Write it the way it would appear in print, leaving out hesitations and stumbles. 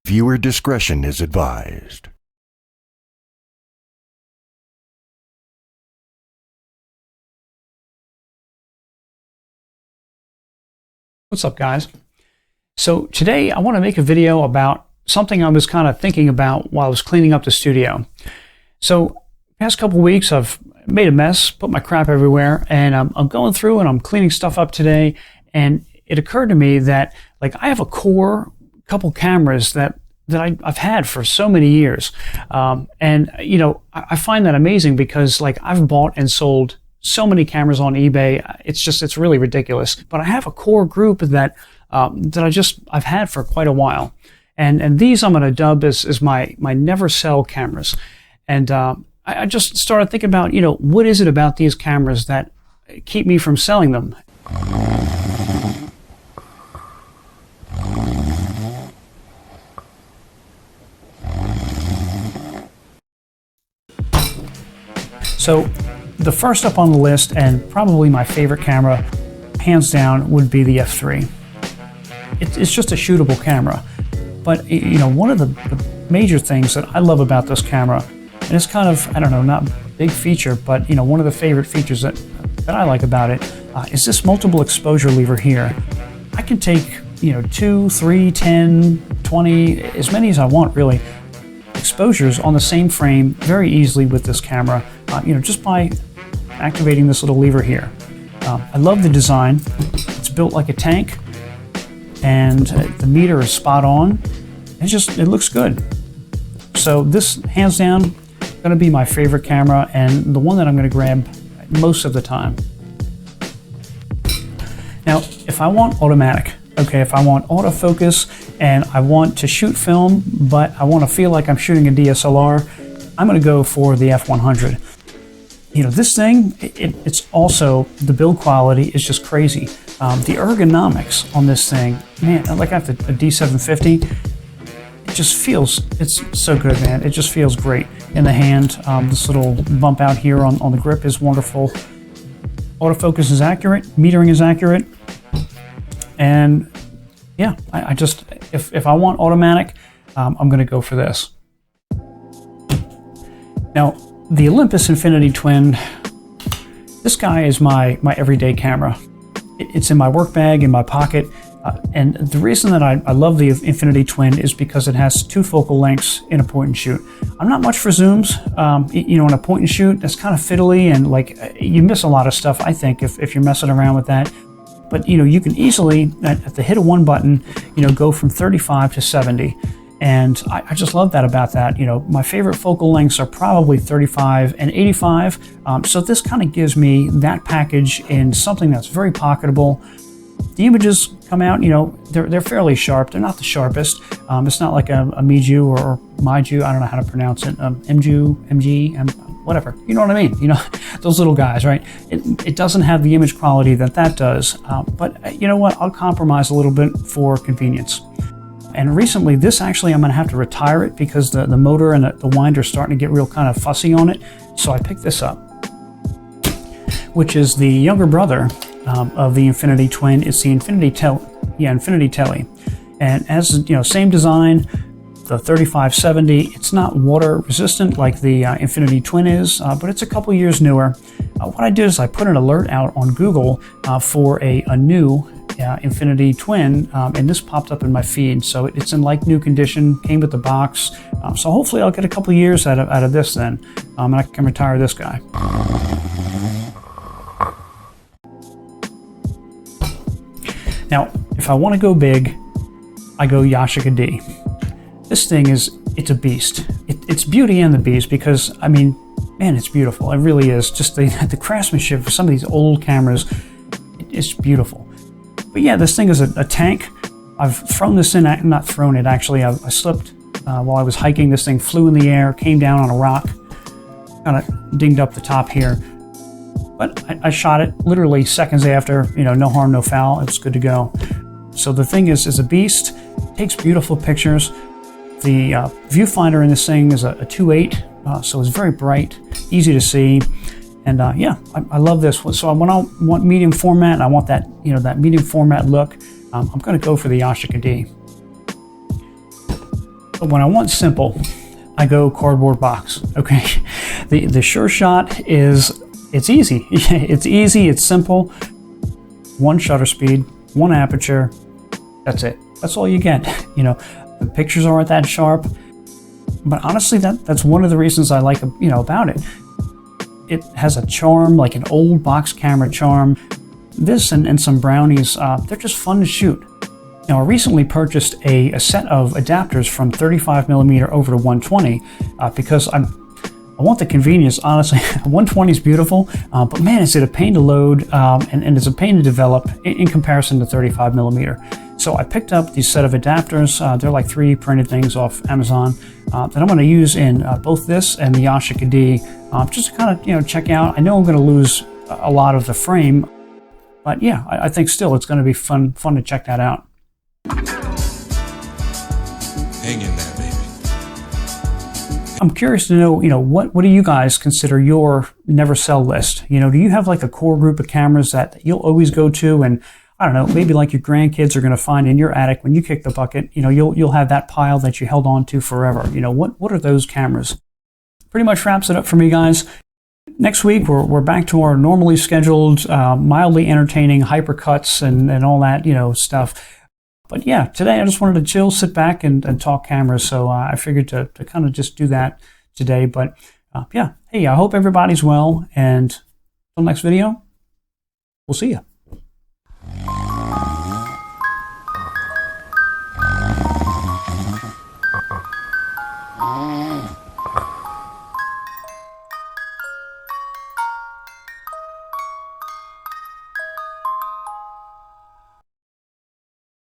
Viewer discretion is advised. What's up, guys? So today I want to make a video about something I was kind of thinking about while I was cleaning up the studio. So past couple weeks I've made a mess, put my crap everywhere, and I'm going through and I'm cleaning stuff up today, and it occurred to me that like I have a core couple cameras that I've had for so many years, and you know, I find that amazing because like I've bought and sold so many cameras on eBay. It's really ridiculous. But I have a core group that I've had for quite a while, and these I'm going to dub as my never sell cameras. And I just started thinking about, you know, what is it about these cameras that keep me from selling them? So the first up on the list, and probably my favorite camera, hands down, would be the F3. It's just a shootable camera. But, you know, one of the major things that I love about this camera, and it's kind of, I don't know, not a big feature, but, you know, one of the favorite features that I like about it is this multiple exposure lever here. I can take, you know, 2, 3, 10, 20, as many as I want, really, exposures on the same frame very easily with this camera, you know, just by activating this little lever here. I love the design. It's built like a tank, and the meter is spot on. It looks good. So this, hands down, going to be my favorite camera, and the one that I'm going to grab most of the time. Now, if I want automatic, okay, if I want autofocus and I want to shoot film, but I want to feel like I'm shooting a DSLR, I'm going to go for the F100. You know, this thing, it's also, the build quality is just crazy. The ergonomics on this thing, man, like I have a D750, it just feels, it's so good, man. It just feels great in the hand. This little bump out here on the grip is wonderful. Autofocus is accurate, metering is accurate, and yeah, I just, if I want automatic, I'm going to go for this. Now, the Olympus Infinity Twin, this guy is my everyday camera. It's in my work bag, in my pocket, and the reason that I love the Infinity Twin is because it has 2 focal lengths in a point and shoot. I'm not much for zooms. You know, in a point and shoot, that's kind of fiddly, and like you miss a lot of stuff, I think, if you're messing around with that. But you know, you can easily, at the hit of one button, you know, go from 35 to 70. And I just love that about that. You know, my favorite focal lengths are probably 35 and 85. So this kind of gives me that package in something that's very pocketable. The images come out, you know, they're fairly sharp. They're not the sharpest. It's not like a Miju or Miju, I don't know how to pronounce it. MG, whatever. You know what I mean? You know, those little guys, right? It doesn't have the image quality that does. But you know what? I'll compromise a little bit for convenience. And recently, this actually, I'm going to have to retire it because the motor and the winder are starting to get real kind of fussy on it. So I picked this up, which is the younger brother of the Infinity Twin. It's the Infinity Tele. And as you know, same design, the 3570. It's not water resistant like the Infinity Twin is, but it's a couple years newer. What I did is I put an alert out on Google for a new Infinity Twin, and this popped up in my feed. So it's in like new condition, came with the box. So hopefully I'll get a couple years out of this then, and I can retire this guy. Now, if I want to go big, I go Yashica D. This thing it's a beast. It's Beauty and the Beast because, I mean, man, it's beautiful. It really is. Just the craftsmanship of some of these old cameras, it's beautiful. But yeah, this thing is a tank. I've thrown this in, not thrown it actually, I slipped while I was hiking. This thing flew in the air, came down on a rock, kind of dinged up the top here. But I shot it literally seconds after, you know, no harm, no foul. It was good to go. So the thing is a beast, takes beautiful pictures. The viewfinder in this thing is a 2.8, so it's very bright, easy to see. And yeah, I love this one. So when I want medium format, and I want that, you know, that medium format look, I'm going to go for the Yashica D. But when I want simple, I go cardboard box. Okay, the Sure Shot it's easy. It's easy. It's simple. One shutter speed, one aperture. That's it. That's all you get. You know, the pictures aren't that sharp. But honestly, that's one of the reasons I like about it. It has a charm, like an old box camera charm. This and some brownies, they're just fun to shoot. Now, I recently purchased a set of adapters from 35mm over to 120 because I want the convenience, honestly. 120 is beautiful, but man, is it a pain to load and it's a pain to develop in comparison to 35mm. So I picked up these set of adapters. They're like 3 printed things off Amazon that I'm going to use in both this and the Yashica D, just to kind of check out. I know I'm going to lose a lot of the frame, but yeah, I think still it's going to be fun to check that out. Hang in there, baby. I'm curious to know, what do you guys consider your never sell list? Do you have like a core group of cameras that you'll always go to, and I don't know, maybe like your grandkids are going to find in your attic when you kick the bucket, you'll have that pile that you held on to forever. What are those cameras? Pretty much wraps it up for me, guys. Next week, we're back to our normally scheduled, mildly entertaining hypercuts and all that, stuff. But yeah, today I just wanted to chill, sit back, and talk cameras. So I figured to kind of just do that today. But yeah, hey, I hope everybody's well. And until next video, we'll see you.